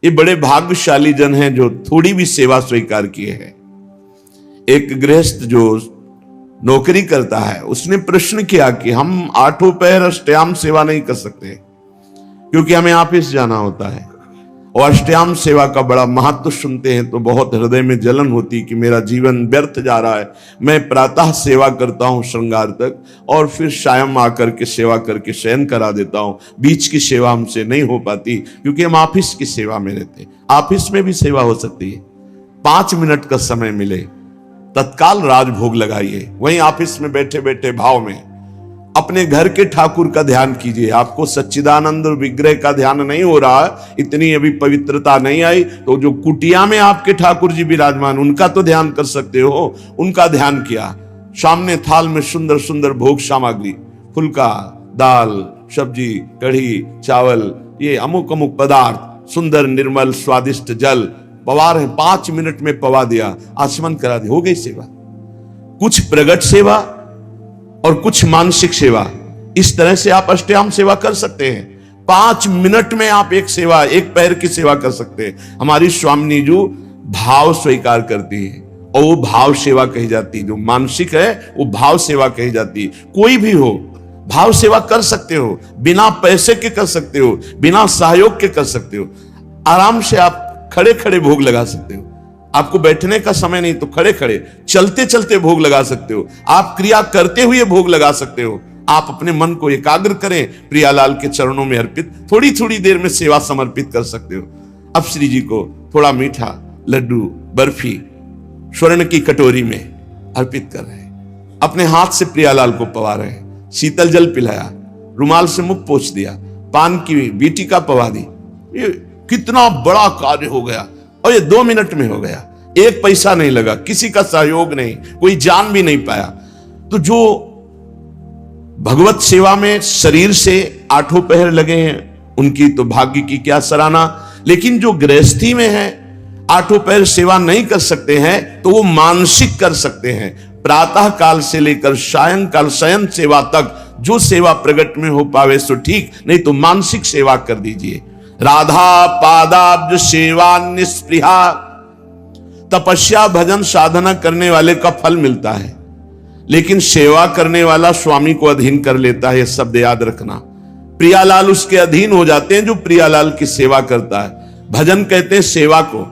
ये बड़े भाग्यशाली जन हैं जो थोड़ी भी सेवा स्वीकार किए हैं। एक गृहस्थ जो नौकरी करता है, उसने प्रश्न किया कि हम 8 पहर अष्टयाम सेवा नहीं कर सकते क्योंकि हमें ऑफिस जाना होता है, और अष्टयाम सेवा का बड़ा महत्व सुनते हैं तो बहुत हृदय में जलन होती कि मेरा जीवन व्यर्थ जा रहा है। मैं प्रातः सेवा करता हूं श्रृंगार तक, और फिर शायम आकर के सेवा करके शयन करा देता हूं। बीच की सेवा हमसे नहीं हो पाती क्योंकि हम ऑफिस की सेवा में रहते। ऑफिस में भी सेवा हो सकती है। 5 मिनट का समय मिले, तत्काल राजभोग लगाइए। वहीं ऑफिस में बैठे बैठे भाव में अपने घर के ठाकुर का ध्यान कीजिए। आपको सच्चिदानंद विग्रह का ध्यान नहीं हो रहा, इतनी अभी पवित्रता नहीं आई, तो जो कुटिया में आपके ठाकुर जी विराजमान, उनका तो ध्यान कर सकते हो। उनका ध्यान किया। सामने थाल में सुंदर सुंदर भोग सामग्री, फुल्का, दाल, सब्जी, कढ़ी, चावल, ये अमुक अमुक पदार्थ, सुंदर निर्मल स्वादिष्ट जल पवा रहे। 5 मिनट में पवा दिया, आचमन करा दिया, हो गई सेवा। कुछ प्रगट सेवा और कुछ मानसिक सेवा, इस तरह से आप अष्टयाम सेवा कर सकते हैं। 5 मिनट में आप एक सेवा, एक पैर की सेवा कर सकते हैं। हमारी स्वामिनी जी भाव स्वीकार करती है और वो भाव सेवा कही जाती है। जो मानसिक है वो भाव सेवा कही जाती है। कोई भी हो, भाव सेवा कर सकते हो, बिना पैसे के कर सकते हो, बिना सहयोग के कर सकते हो। आराम से आप खड़े खड़े भोग लगा सकते हो। आपको बैठने का समय नहीं तो खड़े खड़े, चलते चलते भोग लगा सकते हो। आप क्रिया करते हुए भोग लगा सकते हो। आप अपने मन को एकाग्र करें, प्रियालाल के चरणों में अर्पित थोड़ी थोड़ी देर में सेवा समर्पित कर सकते हो। अब श्री जी को थोड़ा मीठा, लड्डू, बर्फी स्वर्ण की कटोरी में अर्पित कर रहे हैं। अपने हाथ से प्रियालाल को पवा रहे हैं। शीतल जल पिलाया, रुमाल से मुख पोंछ दिया, पान की बीटिका पवा दी। ये कितना बड़ा कार्य हो गया, और ये 2 मिनट में हो गया। 1 पैसा नहीं लगा, किसी का सहयोग नहीं, कोई जान भी नहीं पाया। तो जो भगवत सेवा में शरीर से 8 पहर लगे हैं, उनकी तो भाग्य की क्या सराहना। लेकिन जो गृहस्थी में है, 8 पहर सेवा नहीं कर सकते हैं, तो वो मानसिक कर सकते हैं। प्रातः काल से लेकर सायंकाल शयन सेवा तक जो सेवा प्रगट में हो पावे सो ठीक, नहीं तो मानसिक सेवा कर दीजिए। राधा पादाब्ज सेवा निस्पृहा, तपस्या भजन साधना करने वाले का फल मिलता है, लेकिन सेवा करने वाला स्वामी को अधीन कर लेता है। यह शब्द याद रखना। प्रियालाल उसके अधीन हो जाते हैं जो प्रियालाल की सेवा करता है। भजन कहते हैं सेवा को।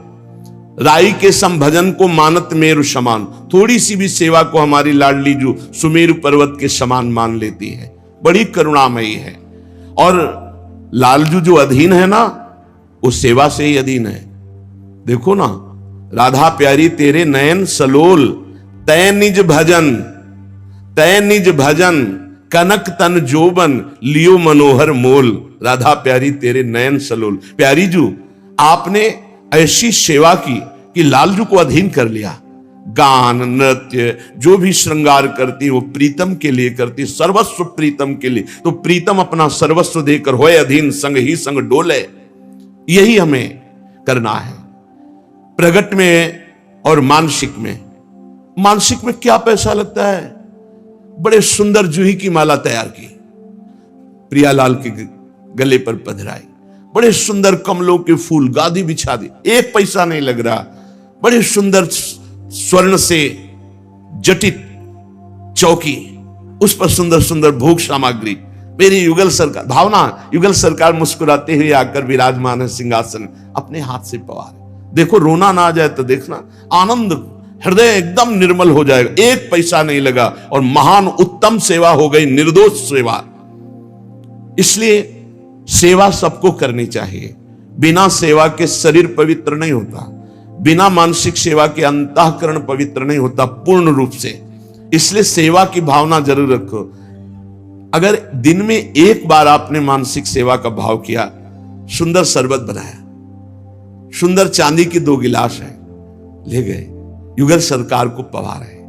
राई के सम भजन को मानत मेरु समान। थोड़ी सी भी सेवा को हमारी लाडली जो सुमेरु पर्वत के समान मान लेती है, बड़ी करुणामयी है। और लालजू जो अधीन है ना, वो सेवा से ही अधीन है। देखो ना, राधा प्यारी तेरे नयन सलोल, तय निज भजन, तय निज भजन, कनक तन जोबन, लियो मनोहर मोल। राधा प्यारी तेरे नयन सलोल। प्यारी जू, आपने ऐसी सेवा की कि लालजू को अधीन कर लिया। गान, नृत्य, जो भी श्रृंगार करती वो प्रीतम के लिए करती, सर्वस्व प्रीतम के लिए। तो प्रीतम अपना सर्वस्व देकर होए अधीन, संग ही संग डोले। यही हमें करना है प्रगट में और मानसिक में। मानसिक में क्या पैसा लगता है? बड़े सुंदर जूही की माला तैयार की, प्रियालाल के गले पर पधराई। बड़े सुंदर कमलों के फूल, गादी बिछा दी, 1 पैसा नहीं लग रहा। बड़े सुंदर स्वर्ण से जटित चौकी, उस पर सुंदर सुंदर भोग सामग्री। मेरी युगल सरकार, भावना, युगल सरकार मुस्कुराते हुए आकर विराजमान है सिंहासन, अपने हाथ से पवार। देखो, रोना ना आ जाए तो देखना, आनंद, हृदय एकदम निर्मल हो जाएगा। 1 पैसा नहीं लगा और महान उत्तम सेवा हो गई, निर्दोष सेवा। इसलिए सेवा सबको करनी चाहिए। बिना सेवा के शरीर पवित्र नहीं होता, बिना मानसिक सेवा के अंतःकरण पवित्र नहीं होता पूर्ण रूप से। इसलिए सेवा की भावना जरूर रखो। अगर दिन में 1 बार आपने मानसिक सेवा का भाव किया, सुंदर शरबत बनाया, सुंदर चांदी की 2 गिलास है, ले गए, युगल सरकार को पवा रहे,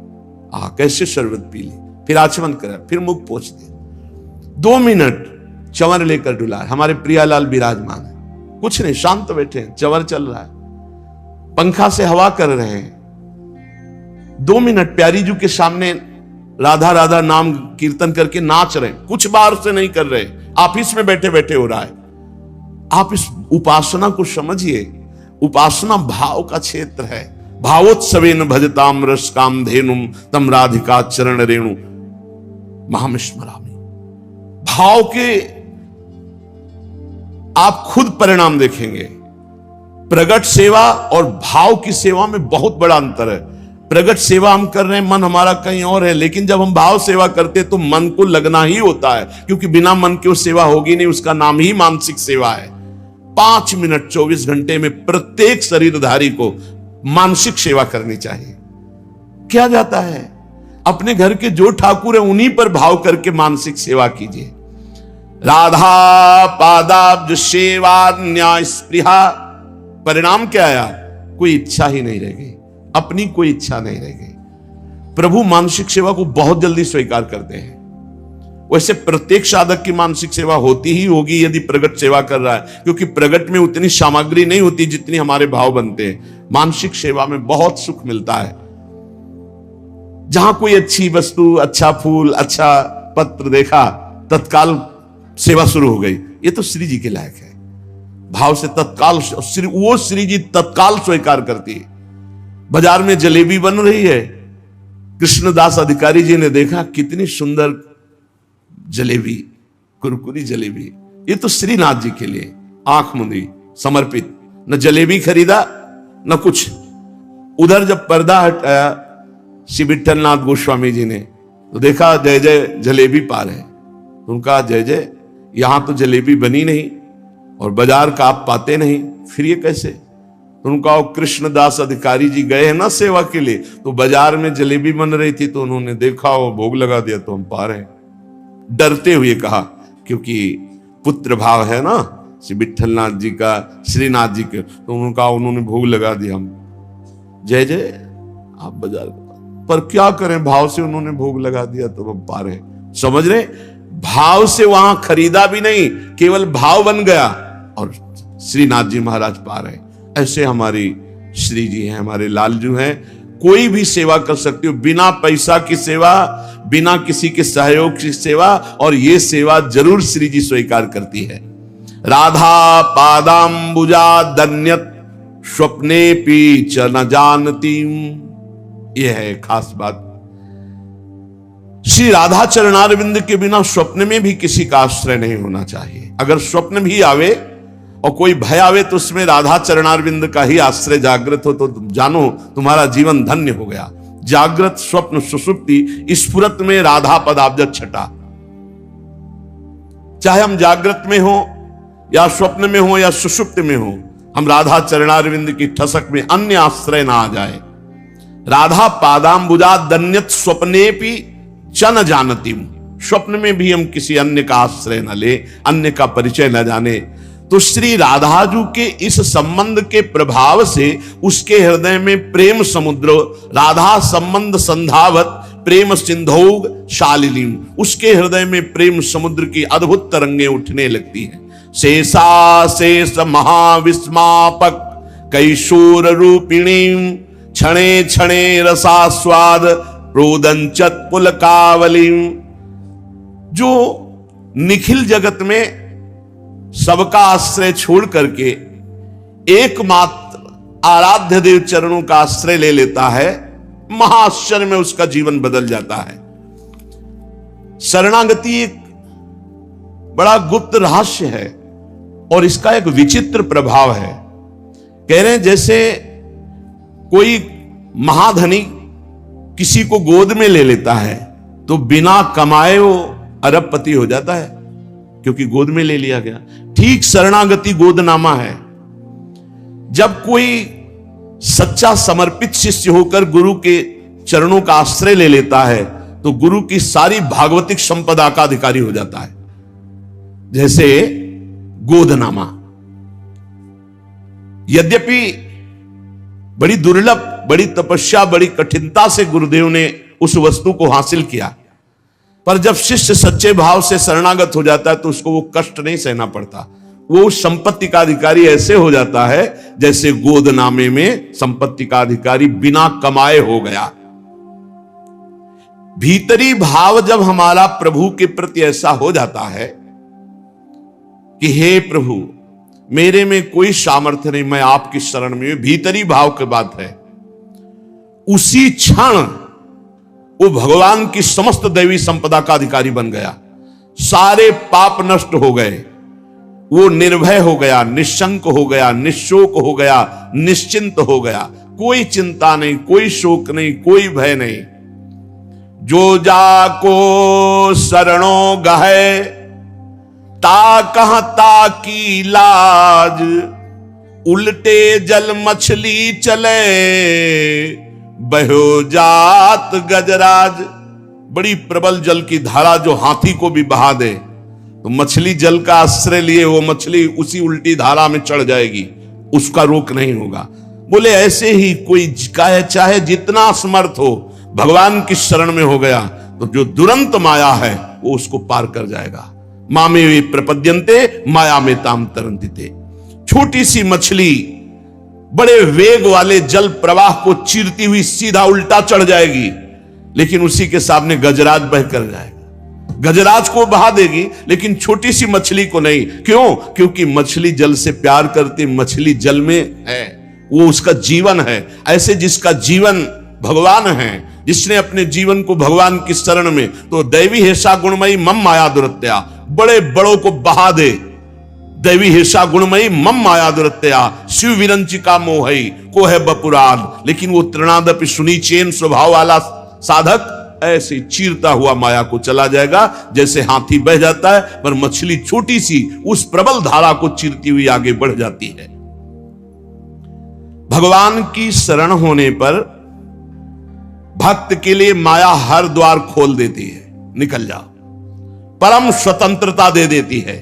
कैसे शरबत पी ली, फिर आचमन करा, फिर मुख पोंछ दिया। 2 मिनट चंवर लेकर डुला। हमारे प्रियालाल विराजमान है, कुछ नहीं, शांत बैठे हैं, चंवर चल रहा है, पंखा से हवा कर रहे हैं। 2 मिनट प्यारी जी के सामने राधा राधा नाम कीर्तन करके नाच रहे हैं, कुछ बार से नहीं कर रहे, ऑफिस में बैठे बैठे हो रहा है। आप इस उपासना को समझिए। उपासना भाव का क्षेत्र है। भावोत्सवेन भजताम रस काम धेनुम तम राधिका चरण रेणु महामिस्मरामि। भाव के आप खुद परिणाम देखेंगे। प्रगट सेवा और भाव की सेवा में बहुत बड़ा अंतर है। प्रगट सेवा हम कर रहे हैं, मन हमारा कहीं और है, लेकिन जब हम भाव सेवा करते हैं तो मन को लगना ही होता है, क्योंकि बिना मन के वो सेवा होगी नहीं। उसका नाम ही मानसिक सेवा है। 5 मिनट 24 घंटे में प्रत्येक शरीरधारी को मानसिक सेवा करनी चाहिए। क्या जाता है, अपने घर के जो ठाकुर है उन्हीं पर भाव करके मानसिक सेवा कीजिए। राधा पादाब्ज सेवा न्याय स्पृहा। परिणाम क्या आया? कोई इच्छा ही नहीं रह गई, अपनी कोई इच्छा नहीं रह गई। प्रभु मानसिक सेवा को बहुत जल्दी स्वीकार करते हैं। वैसे प्रत्येक साधक की मानसिक सेवा होती ही होगी यदि प्रगट सेवा कर रहा है, क्योंकि प्रगट में उतनी सामग्री नहीं होती जितनी हमारे भाव बनते हैं। मानसिक सेवा में बहुत सुख मिलता है। जहां कोई अच्छी वस्तु, अच्छा फूल, अच्छा पत्र देखा, तत्काल सेवा शुरू हो गई। ये तो श्री जी के लायक है। भाव से तत्काल वो श्री जी तत्काल स्वीकार करती है। बाजार में जलेबी बन रही है, कृष्णदास अधिकारी जी ने देखा कितनी सुंदर जलेबी, कुरकुरी जलेबी। ये तो श्रीनाथ जी के लिए आंख मुंदी समर्पित। न जलेबी खरीदा न कुछ। उधर जब पर्दा हटाया श्री विठलनाथ गोस्वामी जी ने, तो देखा जय जय जलेबी पार है। उनका जय जय, यहां तो जलेबी बनी नहीं और बाजार का आप पाते नहीं, फिर ये कैसे? उनका कृष्णदास अधिकारी जी गए हैं ना सेवा के लिए, तो बाजार में जलेबी बन रही थी, तो उन्होंने देखा और भोग लगा दिया, तो हम पा रहे हैं। डरते हुए कहा, क्योंकि पुत्र भाव है ना श्री विठलनाथ जी का, श्रीनाथ जी के, तो उनका उन्होंने भोग लगा दिया। हम जय जय आप बाजार पर क्या करें, भाव से उन्होंने भोग लगा दिया, तो हम पा रहे। समझ रहे? भाव से वहां खरीदा भी नहीं, केवल भाव बन गया और श्रीनाथ जी महाराज पा रहे। ऐसे हमारी श्री जी हैं, हमारे लालजू हैं। कोई भी सेवा कर सकते हो, बिना पैसा की सेवा, बिना किसी के सहयोग की सेवा, और ये सेवा जरूर श्री जी स्वीकार करती है। राधा पादाम्बुजा दन्यत स्वप्ने पी च न जानती। यह है खास बात। श्री राधा चरणारविंद के बिना स्वप्न में भी किसी का आश्रय नहीं होना चाहिए। अगर स्वप्न भी आवे और कोई भय आवे तो उसमें राधा चरणारविंद का ही आश्रय जागृत हो, तो जानो तुम्हारा जीवन धन्य हो गया। जागृत स्वप्न सुषुप्ति स्फुरत में राधा पदाब्ज छटा। चाहे हम जागृत में हो या स्वप्न में हो या सुषुप्त में हो, हम राधा चरणारविंद की ठसक में अन्य आश्रय ना आ जाए। राधा पादाम्बुजा दन्यत स्वप्नेपि च न जानती। स्वप्न में भी हम किसी अन्य का आश्रय न ले, अन्य का परिचय न जाने। तो श्री राधाजू के इस संबंध के प्रभाव से उसके हृदय में प्रेम समुद्र, राधा संबंध संधावत प्रेम सिंधौग शालिनीम, उसके हृदय में प्रेम समुद्र की अद्भुत तरंगें उठने लगती हैं। शेषा शेष महाविस्मापक कैशोर रूपिणी क्षणे क्षणे रसास्वाद रोदंचत पुलकावली। जो निखिल जगत में सबका आश्रय छोड़ करके एकमात्र आराध्य देव चरणों का आश्रय ले लेता है, महाआश्चर्य में उसका जीवन बदल जाता है। शरणागति एक बड़ा गुप्त रहस्य है और इसका एक विचित्र प्रभाव है। कह रहे हैं जैसे कोई महाधनी किसी को गोद में ले लेता है तो बिना कमाए वो अरबपति हो जाता है, क्योंकि गोद में ले लिया गया। ठीक शरणागति गोदनामा है। जब कोई सच्चा समर्पित शिष्य होकर गुरु के चरणों का आश्रय ले लेता है तो गुरु की सारी भागवतिक संपदा का अधिकारी हो जाता है। जैसे गोदनामा, यद्यपि बड़ी दुर्लभ, बड़ी तपस्या, बड़ी कठिनता से गुरुदेव ने उस वस्तु को हासिल किया, पर जब शिष्य सच्चे भाव से शरणागत हो जाता है तो उसको वो कष्ट नहीं सहना पड़ता। वो उस संपत्ति का अधिकारी ऐसे हो जाता है जैसे गोदनामे में संपत्ति का अधिकारी बिना कमाए हो गया। भीतरी भाव जब हमारा प्रभु के प्रति ऐसा हो जाता है कि हे प्रभु, मेरे में कोई सामर्थ्य नहीं, मैं आपकी शरण में, भीतरी भाव की बात है। उसी क्षण वो भगवान की समस्त दैवी संपदा का अधिकारी बन गया। सारे पाप नष्ट हो गए, वो निर्भय हो गया, निशंक हो गया, निशोक हो गया, निश्चिंत हो गया। कोई चिंता नहीं, कोई शोक नहीं, कोई भय नहीं। जो जाको शरणों गहे ता कहता की लाज, उल्टे जल मछली चले बहो जात गजराज। बड़ी प्रबल जल की धारा जो हाथी को भी बहा दे, तो मछली जल का आश्रय लिए वो मछली उसी उल्टी धारा में चढ़ जाएगी, उसका रोक नहीं होगा। बोले ऐसे ही कोई चाहे जितना समर्थ हो, भगवान की शरण में हो गया तो जो दुरंत माया है वो उसको पार कर जाएगा। मामे वे प्रपद्यन्ते माया में ताम तरन्ति। छोटी सी मछली बड़े वेग वाले जल प्रवाह को चीरती हुई सीधा उल्टा चढ़ जाएगी, लेकिन उसी के सामने गजराज बह कर जाएगा। गजराज को बहा देगी, लेकिन छोटी सी मछली को नहीं। क्यों? क्योंकि मछली जल से प्यार करती, मछली जल में है, वो उसका जीवन है। ऐसे जिसका जीवन भगवान है, जिसने अपने जीवन को भगवान की शरण में, तो दैवी हेषा गुणमयी मम माया दुरत्या, बड़े बड़ों को बहा दे। दैवी हेषा गुणमयी मम माया दुरत्या शिव विरंचिका मोहई को है बपुरान। लेकिन वो तृणादपि सुनी चेन स्वभाव वाला साधक ऐसे चीरता हुआ माया को चला जाएगा, जैसे हाथी बह जाता है, पर मछली छोटी सी उस प्रबल धारा को चीरती हुई आगे बढ़ जाती है। भगवान की शरण होने पर भक्त के लिए माया हर द्वार खोल देती है, निकल जाओ, परम स्वतंत्रता दे देती है।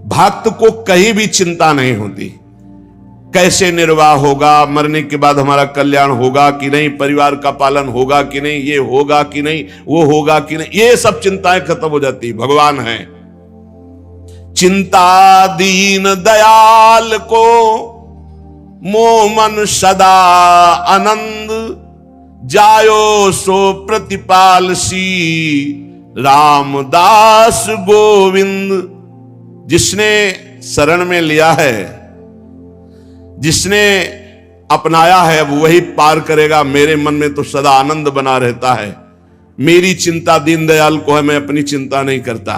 भक्त को कहीं भी चिंता नहीं होती, कैसे निर्वाह होगा, मरने के बाद हमारा कल्याण होगा कि नहीं, परिवार का पालन होगा कि नहीं, ये होगा कि नहीं, वो होगा कि नहीं, ये सब चिंताएं खत्म हो जाती। भगवान है। चिंता दीन दयाल को मोह मन सदा आनंद, जायो सो प्रतिपाल सी रामदास गोविंद। जिसने शरण में लिया है, जिसने अपनाया है, वो वही पार करेगा। मेरे मन में तो सदा आनंद बना रहता है। मेरी चिंता दीनदयाल को है, मैं अपनी चिंता नहीं करता।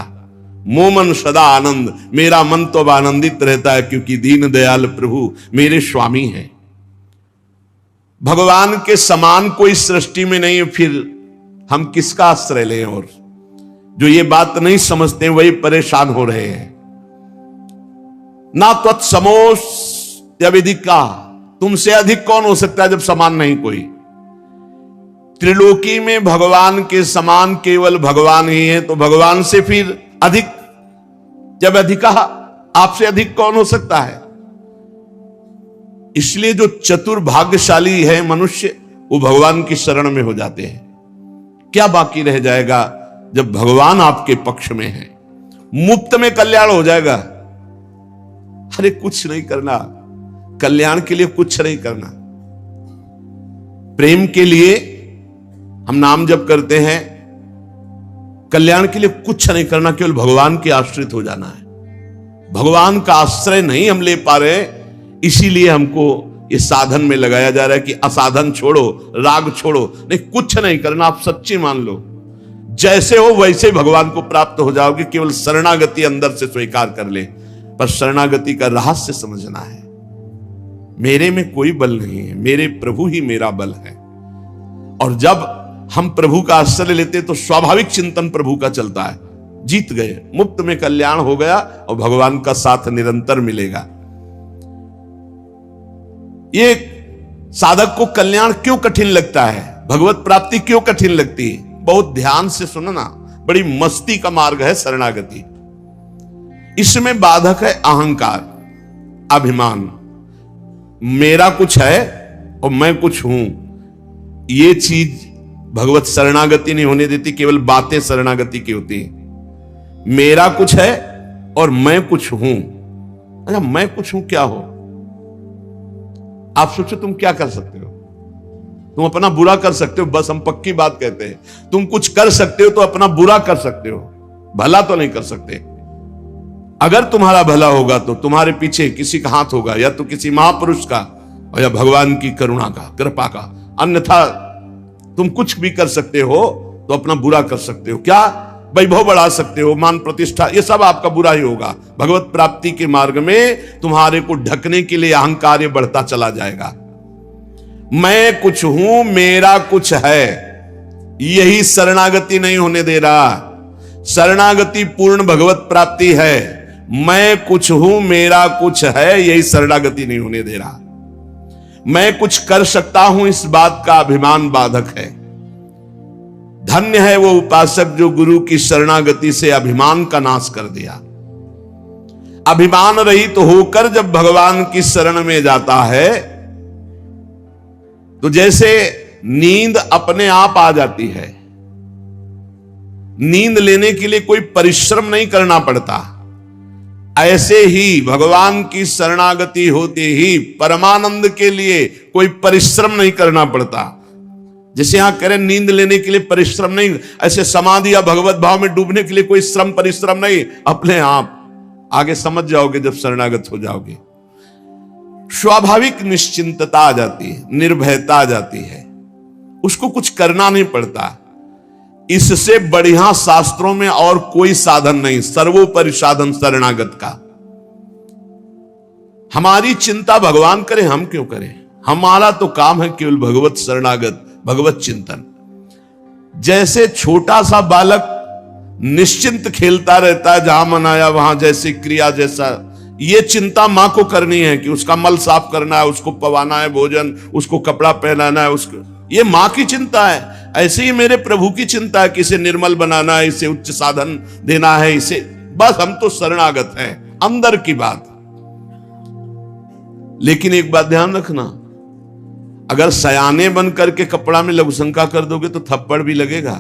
मोमन सदा आनंद, मेरा मन तो आनंदित रहता है, क्योंकि दीनदयाल प्रभु मेरे स्वामी हैं। भगवान के समान कोई सृष्टि में नहीं है, फिर हम किसका आश्रय लें? और जो ये बात नहीं समझते वही परेशान हो रहे हैं। ना तत्समोस यविधिका, तुमसे अधिक कौन हो सकता है जब समान नहीं कोई। त्रिलोकी में भगवान के समान केवल भगवान ही है, तो भगवान से फिर अधिक जब अधिका, आपसे अधिक कौन हो सकता है? इसलिए जो चतुर भाग्यशाली है मनुष्य, वो भगवान की शरण में हो जाते हैं। क्या बाकी रह जाएगा जब भगवान आपके पक्ष में है? मुफ्त में कल्याण हो जाएगा। अरे कुछ नहीं करना, कल्याण के लिए कुछ नहीं करना। प्रेम के लिए हम नाम जप करते हैं, कल्याण के लिए कुछ नहीं करना, केवल भगवान के आश्रित हो जाना है। भगवान का आश्रय नहीं हम ले पा रहे, इसीलिए हमको ये साधन में लगाया जा रहा है कि असाधन छोड़ो, राग छोड़ो। नहीं, कुछ नहीं करना, आप सच्ची मान लो, जैसे हो वैसे भगवान को प्राप्त हो जाओगे। केवल शरणागति अंदर से स्वीकार कर ले, पर शरणागति का रहस्य समझना है। मेरे में कोई बल नहीं है, मेरे प्रभु ही मेरा बल है। और जब हम प्रभु का आश्रय लेते तो स्वाभाविक चिंतन प्रभु का चलता है। जीत गए, मुफ्त में कल्याण हो गया, और भगवान का साथ निरंतर मिलेगा। ये साधक को कल्याण क्यों कठिन लगता है, भगवत प्राप्ति क्यों कठिन लगती है? बहुत ध्यान से सुनना, बड़ी मस्ती का मार्ग है शरणागति। इसमें बाधक है अहंकार, अभिमान। मेरा कुछ है और मैं कुछ हूं, ये चीज भगवत शरणागति नहीं होने देती। केवल बातें शरणागति की होती हैं। मेरा कुछ है और मैं कुछ हूं। अच्छा, मैं कुछ हूं क्या हो? आप सोचो तुम क्या कर सकते हो? तुम अपना बुरा कर सकते हो, बस हम पक्की बात कहते हैं। तुम कुछ कर सकते हो तो अपना बुरा कर सकते हो, भला तो नहीं कर सकते। अगर तुम्हारा भला होगा तो तुम्हारे पीछे किसी का हाथ होगा, या तो किसी महापुरुष का और या भगवान की करुणा का, कृपा का। अन्यथा तुम कुछ भी कर सकते हो तो अपना बुरा कर सकते हो। क्या? वैभव बढ़ा सकते हो, मान प्रतिष्ठा, ये सब आपका बुरा ही होगा। भगवत प्राप्ति के मार्ग में तुम्हारे को ढकने के लिए अहंकार ये बढ़ता चला जाएगा। मैं कुछ हूं, मेरा कुछ है, यही शरणागति नहीं होने दे रहा। शरणागति पूर्ण भगवत प्राप्ति है। मैं कुछ हूं, मेरा कुछ है, यही शरणागति नहीं होने दे रहा। मैं कुछ कर सकता हूं, इस बात का अभिमान बाधक है। धन्य है वो उपासक जो गुरु की शरणागति से अभिमान का नाश कर दिया। अभिमान रहित होकर जब भगवान की शरण में जाता है तो जैसे नींद अपने आप आ जाती है। नींद लेने के लिए कोई परिश्रम नहीं करना पड़ता। ऐसे ही भगवान की शरणागति होते ही परमानंद के लिए कोई परिश्रम नहीं करना पड़ता। जैसे यहां कह रहे नींद लेने के लिए परिश्रम नहीं, ऐसे समाधि या भगवत भाव में डूबने के लिए कोई श्रम परिश्रम नहीं, अपने आप आगे समझ जाओगे जब शरणागत हो जाओगे। स्वाभाविक निश्चिंतता आ जाती है, निर्भयता आ जाती है, उसको कुछ करना नहीं पड़ता। इससे बढ़िया शास्त्रों में और कोई साधन नहीं, सर्वोपरि साधन शरणागत का। हमारी चिंता भगवान करे, हम क्यों करें? हमारा तो काम है केवल भगवत शरणागत, भगवत चिंतन। जैसे छोटा सा बालक निश्चिंत खेलता रहता है, जहां मन आया वहां जैसी क्रिया, जैसा ये चिंता मां को करनी है कि उसका मल साफ करना है, उसको पवाना है भोजन, उसको कपड़ा पहनाना है, उसको, ये मां की चिंता है। ऐसे ही मेरे प्रभु की चिंता है कि इसे निर्मल बनाना है, इसे उच्च साधन देना है, इसे, बस हम तो शरणागत हैं, अंदर की बात। लेकिन एक बात ध्यान रखना, अगर सयाने बन करके कपड़ा में लघुशंका कर दोगे तो थप्पड़ भी लगेगा।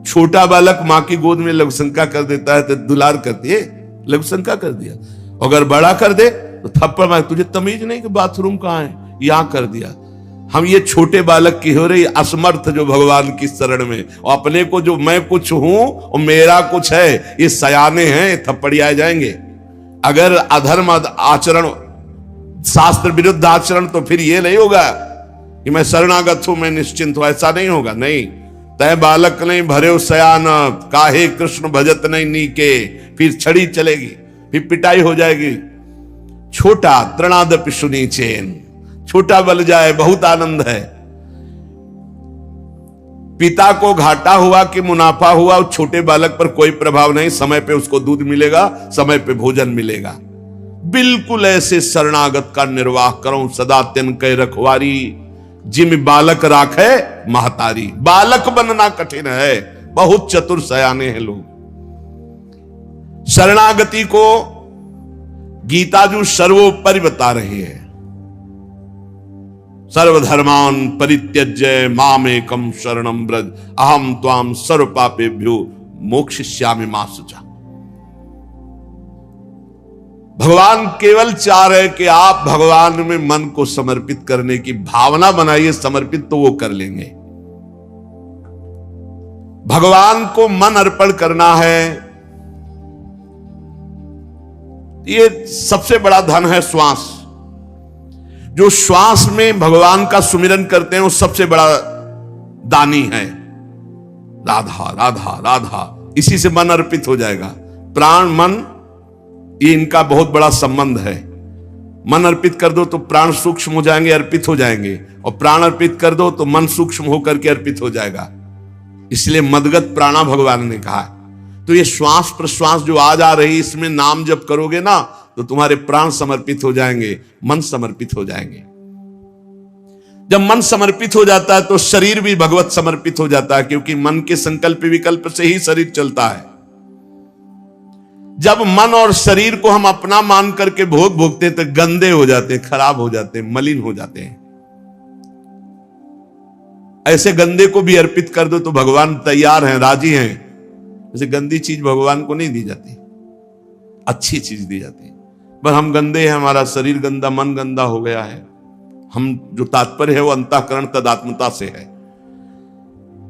छोटा बालक मां की गोद में लघुशंका कर देता है तो दुलार करती है, लघुशंका कर दिया। अगर बड़ा कर दे तो थप्पड़ मार, तुझे तमीज नहीं कि बाथरूम कहां है, यहां कर दिया। हम ये छोटे बालक की हो रही असमर्थ जो भगवान की शरण में, और अपने को जो मैं कुछ हूं और मेरा कुछ है, ये सयाने हैं, थप्पड़ियाए जाएंगे। अगर अधर्म आचरण, शास्त्र विरुद्ध आचरण, तो फिर ये नहीं होगा कि मैं शरणागत हूं, मैं निश्चिंत हूं, ऐसा नहीं होगा। नहीं, तय बालक नहीं भरे सयान, काहे कृष्ण भजत नहीं नीके, फिर छड़ी चलेगी, फिर पिटाई हो जाएगी। छोटा तृणादपि सुनी चेन, छोटा बल जाए बहुत आनंद है। पिता को घाटा हुआ कि मुनाफा हुआ, छोटे बालक पर कोई प्रभाव नहीं। समय पे उसको दूध मिलेगा, समय पे भोजन मिलेगा। बिल्कुल ऐसे शरणागत का निर्वाह करो सदा तिन कै रखवारी, जिम बालक राखे महतारी। बालक बनना कठिन है, बहुत चतुर सयाने हैं लोग। शरणागति को गीताजू सर्वोपरि बता रही है। सर्वधर्मान परित्यज्य मामेकम शरणम ब्रज, अहम त्वाम सर्व पापेभ्यो मोक्षयिष्यामि मा शुचा। भगवान केवल चाह रहे कि आप भगवान में मन को समर्पित करने की भावना बनाइए, समर्पित तो वो कर लेंगे। भगवान को मन अर्पण करना है, ये सबसे बड़ा धन है श्वास। जो श्वास में भगवान का सुमिरन करते हैं वो सबसे बड़ा दानी है। राधा राधा राधा, इसी से मन अर्पित हो जाएगा। प्राण मन, ये इनका बहुत बड़ा संबंध है। मन अर्पित कर दो तो प्राण सूक्ष्म हो जाएंगे, अर्पित हो जाएंगे, और प्राण अर्पित कर दो तो मन सूक्ष्म होकर के अर्पित हो जाएगा। इसलिए मदगत प्राणा भगवान ने कहा। तो ये श्वास प्रश्वास जो आज आ रही, इसमें नाम जप करोगे ना तो तुम्हारे प्राण समर्पित हो जाएंगे, मन समर्पित हो जाएंगे। जब मन समर्पित हो जाता है तो शरीर भी भगवत समर्पित हो जाता है, क्योंकि मन के संकल्प विकल्प से ही शरीर चलता है। जब मन और शरीर को हम अपना मान करके भोगते तो गंदे हो जाते, खराब हो जाते, मलिन हो जाते हैं। ऐसे गंदे को भी अर्पित कर दो तो भगवान तैयार हैं, राजी हैं। जैसे गंदी चीज भगवान को नहीं दी जाती, अच्छी चीज दी जाती है। पर हम गंदे हैं, हमारा शरीर गंदा, मन गंदा हो गया है। हम जो तात्पर्य है वो अंतःकरण तदात्मता से है।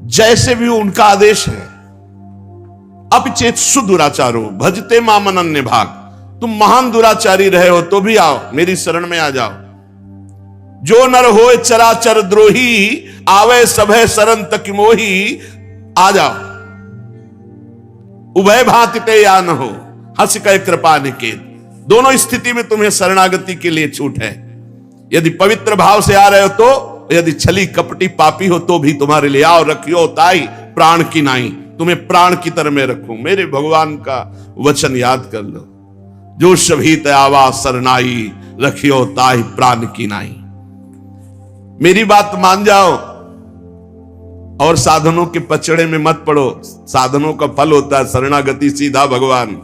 जैसे भी उनका आदेश है, अपचेत्सु दुराचारो भजते माम अनन्य भाग। तुम महान दुराचारी रहे हो तो भी आओ, मेरी शरण में आ जाओ। जो नर होए चराचर द्रोही, आवे सभय शरण तक मोही। आ जाओ, उभय भांति ते या न हो, हंस कह कृपा निकेत। दोनों स्थिति में तुम्हें शरणागति के लिए छूट है। यदि पवित्र भाव से आ रहे हो तो, यदि छली कपटी पापी हो तो भी तुम्हारे लिए आओ। रखियो ताई प्राण की नाई, तुम्हें प्राण की तरह में रखूं। मेरे भगवान का वचन याद कर लो, जो सभी आवा सरनाई, रखियो ताई प्राण की नाई। मेरी बात मान जाओ और साधनों के पचड़े में मत पड़ो। साधनों का फल होता है शरणागति, सीधा भगवान।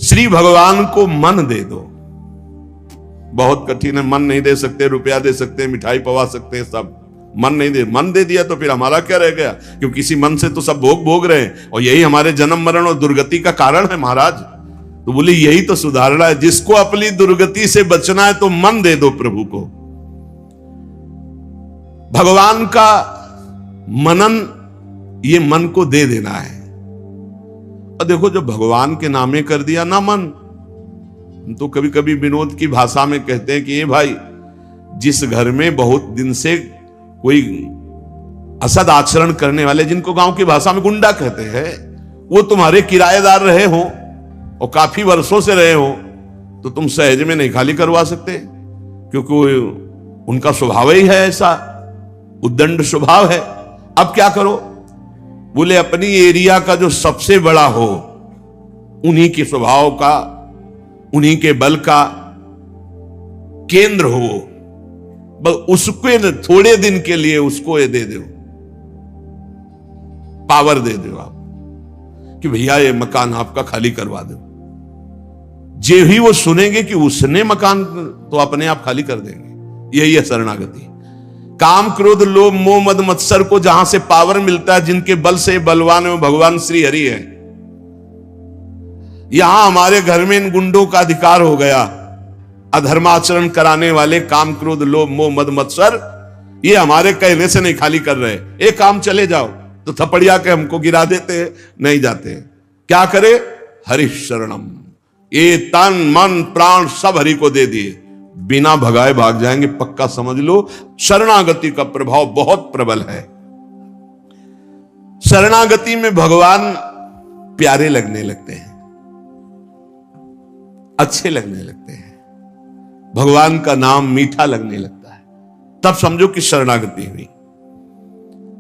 श्री भगवान को मन दे दो। बहुत कठिन है, मन नहीं दे सकते, रुपया दे सकते, मिठाई पवा सकते हैं, सब मन नहीं दे। मन दे दिया तो फिर हमारा क्या रह गया? क्योंकि इसी मन से तो सब भोग रहे हैं और यही हमारे जन्म मरण और दुर्गति का कारण है महाराज। तो बोले यही तो सुधारना है। जिसको अपनी दुर्गति से बचना है तो मन दे दो प्रभु को। भगवान का मनन, ये मन को दे देना है। और देखो, जब भगवान के नामे कर दिया ना मन, तो कभी कभी विनोद की भाषा में कहते हैं कि ये भाई, जिस घर में बहुत दिन से कोई असद आचरण करने वाले, जिनको गांव की भाषा में गुंडा कहते हैं, वो तुम्हारे किराएदार रहे हो और काफी वर्षों से रहे हो, तो तुम सहज में नहीं खाली करवा सकते, क्योंकि उनका स्वभाव ही है ऐसा, उद्दंड स्वभाव है। अब क्या करो? बोले अपनी एरिया का जो सबसे बड़ा हो, उन्हीं के स्वभाव का, उन्हीं के बल का केंद्र हो, बस उसको थोड़े दिन के लिए उसको ये दे दो, पावर दे दो आप कि भैया ये मकान आपका खाली करवा दो। जे ही वो सुनेंगे कि उसने मकान, तो अपने आप खाली कर देंगे। यही है शरणागति। काम क्रोध लोभ मोह मद मत्सर को जहां से पावर मिलता है, जिनके बल से बलवान है, भगवान श्री हरि है। यहां हमारे घर में इन गुंडों का अधिकार हो गया, अधर्माचरण कराने वाले, काम क्रोध लोभ मोह मद मत्सर, ये हमारे कहने से नहीं खाली कर रहे। एक काम चले जाओ तो थपड़िया के हमको गिरा देते हैं, नहीं जाते। क्या करे? हरि शरणम, ये तन मन प्राण सब हरि को दे दिए, बिना भगाए भाग जाएंगे, पक्का समझ लो। शरणागति का प्रभाव बहुत प्रबल है। शरणागति में भगवान प्यारे लगने लगते हैं, अच्छे लगने लगते हैं, भगवान का नाम मीठा लगने लगता है, तब समझो कि शरणागति हुई।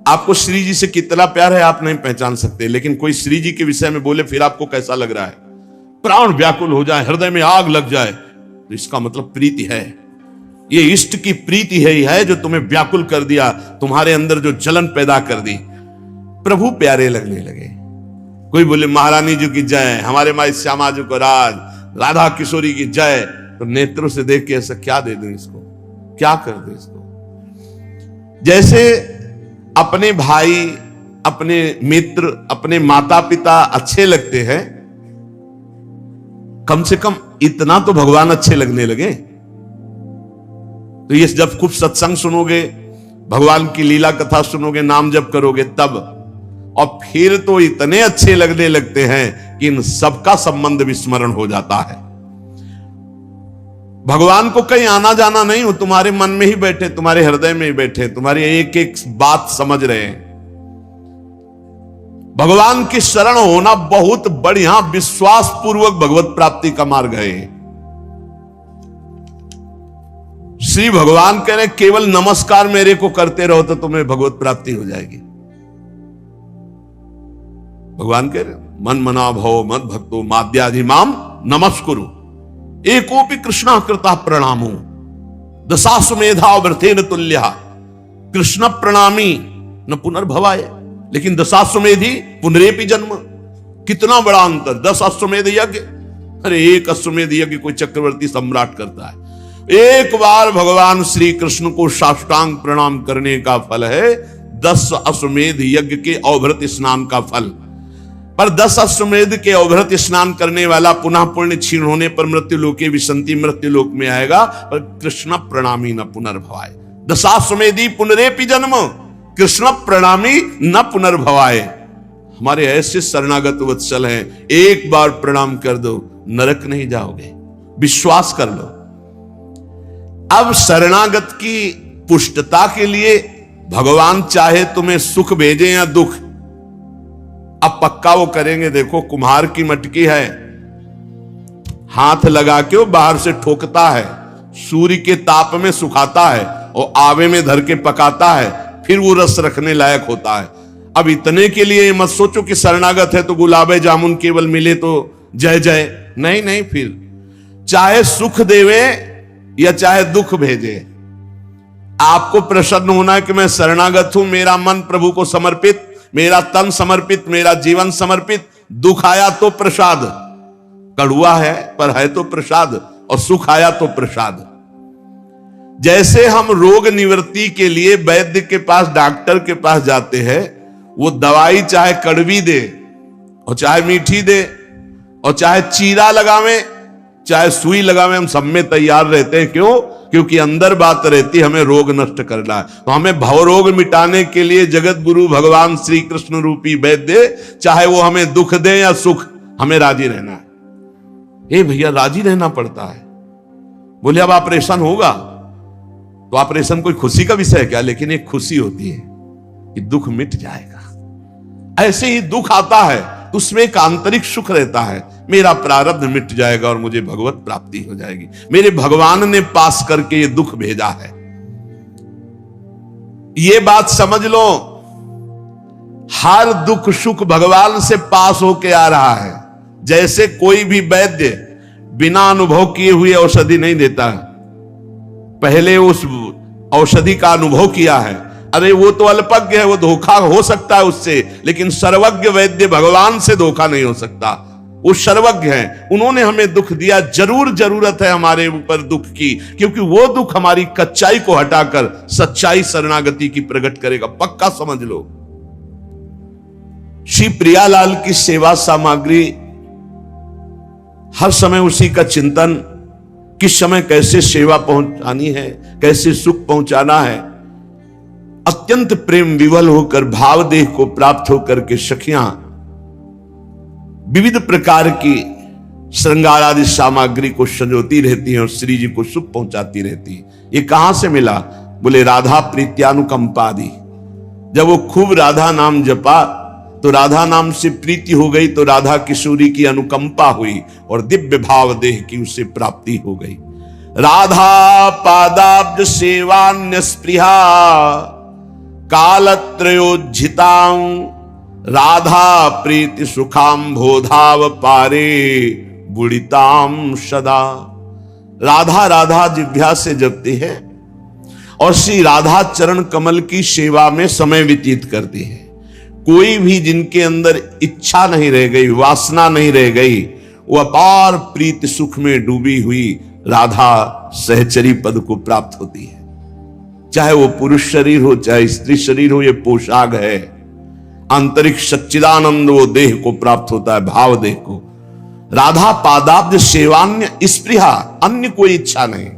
आपको श्री जी से कितना प्यार है आप नहीं पहचान सकते, लेकिन कोई श्री जी के विषय में बोले फिर आपको कैसा लग रहा है? प्राण व्याकुल हो जाए, हृदय में आग लग जाए, तो इसका मतलब प्रीति है। ये इष्ट की प्रीति है जो तुम्हें व्याकुल कर दिया, तुम्हारे अंदर जो जलन पैदा कर दी। प्रभु प्यारे लगने लगे। कोई बोले महारानी जी की जय, हमारे माई श्यामा जी को राज, राधा किशोरी की जय, तो नेत्रों से देख के ऐसा क्या दे दूं इसको, क्या कर दूं इसको। जैसे अपने भाई, अपने मित्र, अपने माता पिता अच्छे लगते हैं, कम से कम इतना तो भगवान अच्छे लगने लगे। तो ये जब खूब सत्संग सुनोगे, भगवान की लीला कथा सुनोगे, नाम जप करोगे, तब और फिर तो इतने अच्छे लगने लगते हैं कि इन सबका संबंध विस्मरण हो जाता है। भगवान को कहीं आना जाना नहीं हो, तुम्हारे मन में ही बैठे, तुम्हारे हृदय में ही बैठे, तुम्हारी एक एक बात समझ रहे हैं। भगवान की शरण होना बहुत बढ़िया विश्वास पूर्वक भगवत प्राप्ति का मार्ग है। श्री भगवान कह रहे केवल नमस्कार मेरे को करते रहो तो तुम्हें भगवत प्राप्ति हो जाएगी। भगवान कह रहे मन मना भव मद भक्तो माद्याधि माम नमस्कुरु एकोपि कृष्णा कृता प्रणामो दशाश्वमेधा व्रतेन तुल्य कृष्ण प्रणामी न पुनर्भवाय। लेकिन दशाश्वमेधी पुनरेपि जन्म, कितना बड़ा अंतर। 10 अश्वमेध यज्ञ, अरे एक अश्वमेध यज्ञ कोई चक्रवर्ती सम्राट करता है। एक बार भगवान श्री कृष्ण को साष्टांग प्रणाम करने का फल है 10 अश्वमेध यज्ञ के अवभृत स्नान का फल। पर 10 अश्वमेध के अवभृत स्नान करने वाला पुनः पुण्य क्षीण होने पर मृत्यु लोके विसंति मृत्यु लोक में आएगा, पर कृष्ण प्रणामी न पुनर्भवाय। दशाश्वमेधी पुनरेपि जन्म, कृष्ण प्रणामी न पुनर्भवाय। हमारे ऐसे शरणागत वत्सल हैं, एक बार प्रणाम कर दो, नरक नहीं जाओगे, विश्वास कर लो। अब शरणागत की पुष्टता के लिए भगवान चाहे तुम्हें सुख भेजे या दुख, अब पक्का वो करेंगे। देखो कुम्हार की मटकी है, हाथ लगा के वो बाहर से ठोकता है, सूर्य के ताप में सुखाता है और आवे में धर के पकाता है, फिर वो रस रखने लायक होता है। अब इतने के लिए मत सोचो कि शरणागत है तो गुलाबे जामुन केवल मिले तो जय जय, नहीं नहीं। फिर चाहे सुख देवे या चाहे दुख भेजे, आपको प्रसन्न होना है कि मैं शरणागत हूं, मेरा मन प्रभु को समर्पित, मेरा तन समर्पित, मेरा जीवन समर्पित। दुख आया तो प्रसाद, कड़ुआ है पर है तो प्रसाद, और सुख आया तो प्रसाद। जैसे हम रोग निवृत्ति के लिए वैद्य के पास, डॉक्टर के पास जाते हैं, वो दवाई चाहे कड़वी दे और चाहे मीठी दे और चाहे चीरा लगावे चाहे सुई लगावे, हम सब में तैयार रहते हैं। क्यों? क्योंकि अंदर बात रहती है हमें रोग नष्ट करना है। तो हमें भवरोग मिटाने के लिए जगत गुरु भगवान श्री कृष्ण रूपी वैद्य, चाहे वो हमें दुख दे या सुख, हमें राजी रहना है। ए भैया, राजी रहना पड़ता है। बोले अब ऑपरेशन होगा तो ऑपरेशन कोई खुशी का विषय है क्या? लेकिन एक खुशी होती है कि दुख मिट जाएगा। ऐसे ही दुख आता है तो उसमें एक आंतरिक सुख रहता है, मेरा प्रारब्ध मिट जाएगा और मुझे भगवत प्राप्ति हो जाएगी। मेरे भगवान ने पास करके ये दुख भेजा है, ये बात समझ लो। हर दुख सुख भगवान से पास होके आ रहा है। जैसे कोई भी वैद्य बिना अनुभव किए हुए औषधि नहीं देता है, पहले उस औषधि का अनुभव किया है। अरे वो तो अल्पज्ञ है, वो धोखा हो सकता है उससे, लेकिन सर्वज्ञ वैद्य भगवान से धोखा नहीं हो सकता। वो सर्वज्ञ हैं, उन्होंने हमें दुख दिया। जरूर जरूरत है हमारे ऊपर दुख की, क्योंकि वो दुख हमारी कच्चाई को हटाकर सच्चाई शरणागति की प्रकट करेगा। पक्का समझ लो। श्री प्रियालाल की सेवा सामग्री, हर समय उसी का चिंतन, किस समय कैसे सेवा पहुंचानी है, कैसे सुख पहुंचाना है। अत्यंत प्रेम विवल होकर भाव देह को प्राप्त होकर के सखियां विविध प्रकार की श्रृंगार आदि सामग्री को संजोती रहती हैं और श्री जी को सुख पहुंचाती रहती है। ये कहां से मिला? बोले राधा प्रीत्यानुकंपादि। जब वो खूब राधा नाम जपा तो राधा नाम से प्रीति हो गई, तो राधा किशोरी की अनुकंपा हुई और दिव्य भाव देह की उसे प्राप्ति हो गई। राधा पादाब्ज सेवान्य स्पृहा कालत्रयोज्झितां राधा प्रीति सुखाम बोधाव पारे बुड़िताम सदा। राधा राधा जिह्वा से जपती है और श्री राधा चरण कमल की सेवा में समय व्यतीत करती है। कोई भी जिनके अंदर इच्छा नहीं रह गई, वासना नहीं रह गई, वो अपार प्रीति सुख में डूबी हुई राधा सहचरी पद को प्राप्त होती है। चाहे वो पुरुष शरीर हो चाहे स्त्री शरीर हो, ये पोशाक है। आंतरिक सच्चिदानंद वो देह को प्राप्त होता है, भाव देह को। राधा पादाब्ज सेवान्य स्पृहा, अन्य कोई इच्छा नहीं।